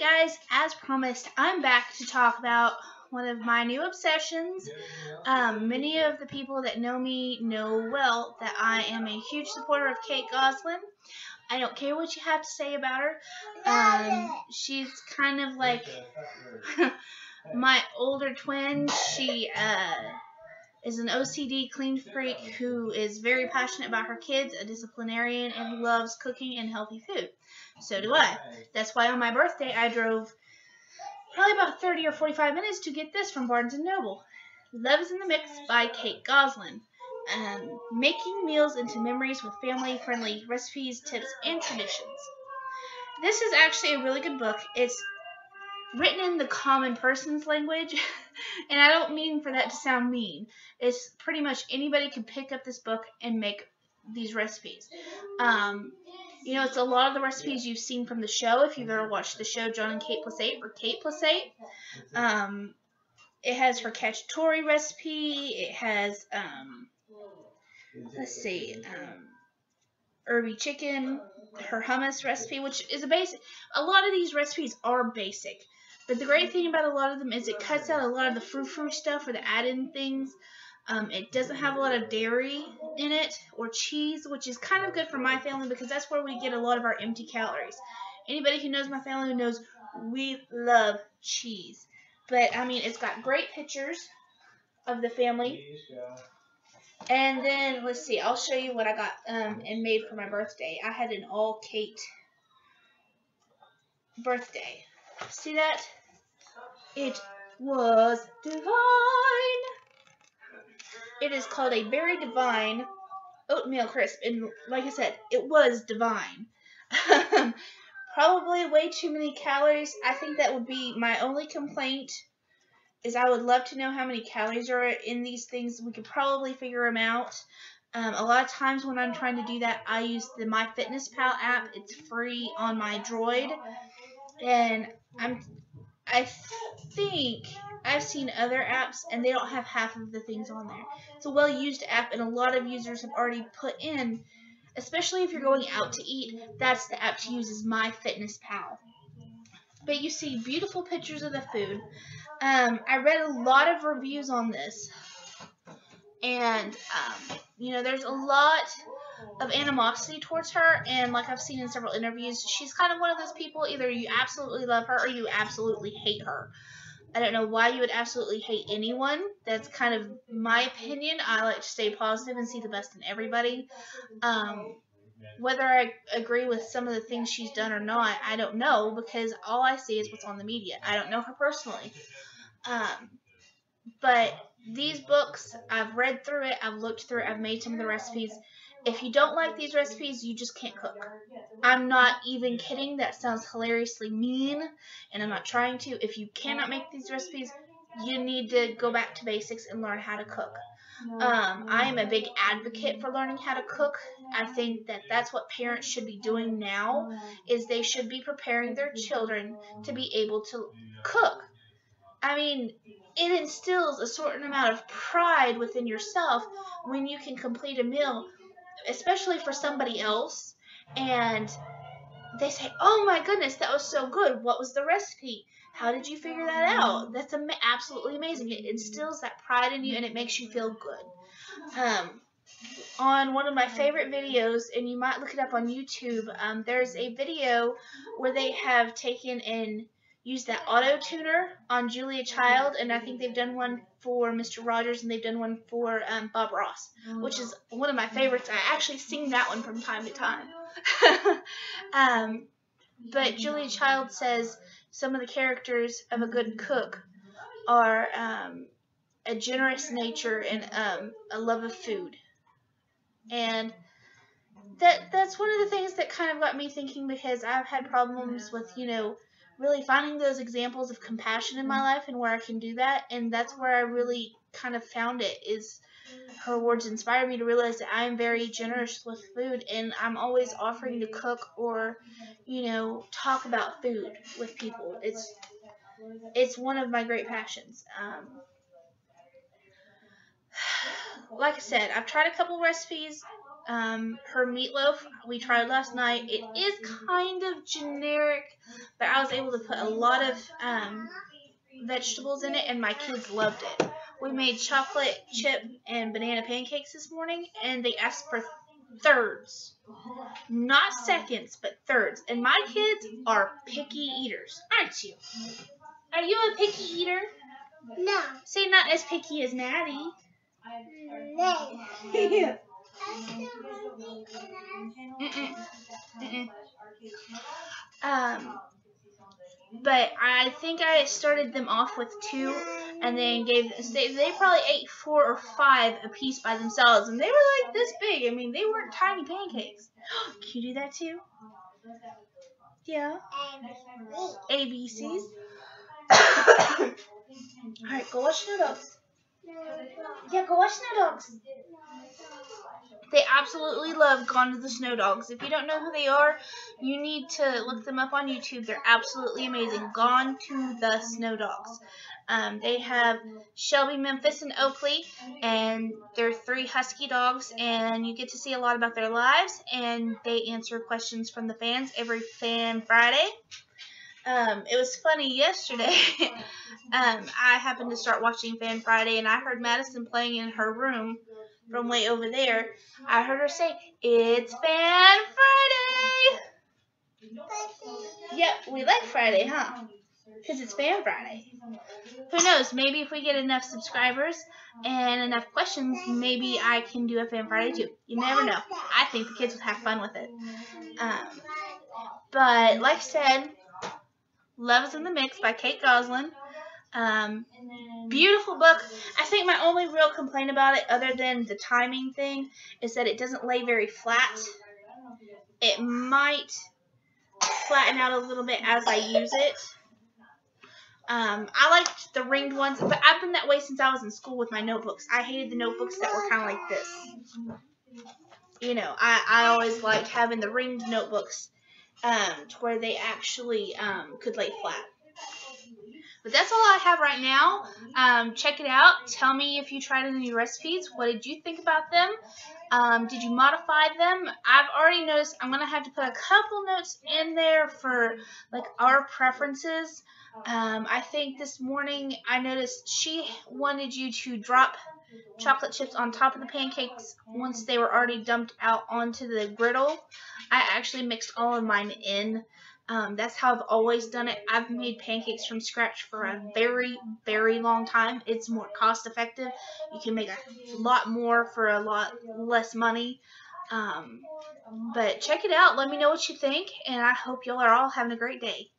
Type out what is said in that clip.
guys, as promised, I'm back to talk about one of my new obsessions. Many of the people that know me know well that I am a huge supporter of Kate Gosselin. I don't care what you have to say about her. She's kind of like my older twin. She is an OCD clean freak who is very passionate about her kids, a disciplinarian, and who loves cooking and healthy food. So do I. That's why on my birthday I drove probably about 30 or 45 minutes to get this from Barnes & Noble. Love is in the Mix by Kate Gosselin. Making meals into memories with family-friendly recipes, tips, and traditions. This is actually a really good book. It's written in the common person's language, and I don't mean for that to sound mean. It's pretty much anybody can pick up this book and make these recipes. It's a lot of the recipes you've seen from the show. If you've ever watched the show John and Kate Plus 8 or Kate Plus 8, it has her cacciatore recipe. It has herby chicken, her hummus recipe, which is a basic. A lot of these recipes are basic, but the great thing about a lot of them is it cuts out a lot of the frou-frou stuff or the add-in things. It doesn't have a lot of dairy in it or cheese, which is kind of good for my family because that's where we get a lot of our empty calories. Anybody who knows my family knows we love cheese. But, it's got great pictures of the family. And then, let's see, I'll show you what I got and made for my birthday. I had an all-Kate birthday. See that? It was divine. It is called a Berry Divine Oatmeal Crisp. And like I said, it was divine. Probably way too many calories. I think that would be my only complaint. Is I would love to know how many calories are in these things. We could probably figure them out. A lot of times when I'm trying to do that, I use the MyFitnessPal app. It's free on my Droid. And I think I've seen other apps, and they don't have half of the things on there. It's a well-used app, and a lot of users have already put in, especially if you're going out to eat, that's the app to use is MyFitnessPal. But you see beautiful pictures of the food. I read a lot of reviews on this, and, there's a lot of animosity towards her, and like I've seen in several interviews, she's kind of one of those people, either you absolutely love her or you absolutely hate her. I don't know why you would absolutely hate anyone. That's kind of my opinion. I like to stay positive and see the best in everybody. Whether I agree with some of the things she's done or not, I don't know, because all I see is what's on the media. I don't know her personally. But these books, I've read through it, I've looked through it, I've made some of the recipes. If you don't like these recipes, you just can't cook. I'm not even kidding. That sounds hilariously mean, and I'm not trying to. If you cannot make these recipes, you need to go back to basics and learn how to cook. I am a big advocate for learning how to cook. I think that that's what parents should be doing now, is they should be preparing their children to be able to cook. It instills a certain amount of pride within yourself when you can complete a meal, especially for somebody else, and they say, oh my goodness, that was so good. What was the recipe? How did you figure that out? That's absolutely amazing. It instills that pride in you, and it makes you feel good. On one of my favorite videos, and you might look it up on YouTube, there's a video where they have taken and used that auto tuner on Julia Child, and I think they've done one for Mr. Rogers, and they've done one for Bob Ross, which is one of my favorites. I actually sing that one from time to time. But Julia Child says some of the characters of a good cook are a generous nature and a love of food. And that's one of the things that kind of got me thinking, because I've had problems with, really finding those examples of compassion in my life and where I can do that. And that's where I really kind of found it, is her words inspired me to realize that I am very generous with food, and I'm always offering to cook or, talk about food with people. It's one of my great passions. Like I said, I've tried a couple recipes. Her meatloaf we tried last night. It is kind of generic, but I was able to put a lot of vegetables in it, and my kids loved it. We made chocolate chip and banana pancakes this morning, and they asked for thirds. Not seconds, but thirds. And my kids are picky eaters, aren't you? Are you a picky eater? No. Say not as picky as Maddie. No. Yeah. But I think I started them off with 2, and then they probably ate 4 or 5 a piece by themselves, and they were like this big. I mean, they weren't tiny pancakes. Can you do that too? Yeah. ABCs. Alright, go watch Snow Dogs. Yeah, go watch Snow Dogs. They absolutely love Gone to the Snow Dogs. If you don't know who they are, you need to look them up on YouTube. They're absolutely amazing. Gone to the Snow Dogs. They have Shelby, Memphis, and Oakley, and they're 3 husky dogs, and you get to see a lot about their lives, and they answer questions from the fans every Fan Friday. It was funny yesterday. I happened to start watching Fan Friday, and I heard Madison playing in her room from way over there. I heard her say, "It's Fan Friday." Yep, we like Friday, huh? Because it's Fan Friday. Who knows? Maybe if we get enough subscribers and enough questions, maybe I can do a Fan Friday too. You never know. I think the kids would have fun with it. But like I said, Love is in the Mix by Kate Gosselin. Beautiful book. I think my only real complaint about it, other than the timing thing, is that it doesn't lay very flat. It might flatten out a little bit as I use it. I liked the ringed ones, but I've been that way since I was in school with my notebooks. I hated the notebooks that were kind of like this. You know, I always liked having the ringed notebooks to where they actually could lay flat. But that's all I have right now. Check it out. Tell me if you tried any recipes. What did you think about them? Did you modify them? I've already noticed I'm going to have to put a couple notes in there for like our preferences. I think this morning I noticed she wanted you to drop chocolate chips on top of the pancakes once they were already dumped out onto the griddle. I actually mixed all of mine in. That's how I've always done it. I've made pancakes from scratch for a very, very long time. It's more cost effective. You can make a lot more for a lot less money. But check it out. Let me know what you think, and I hope y'all are all having a great day.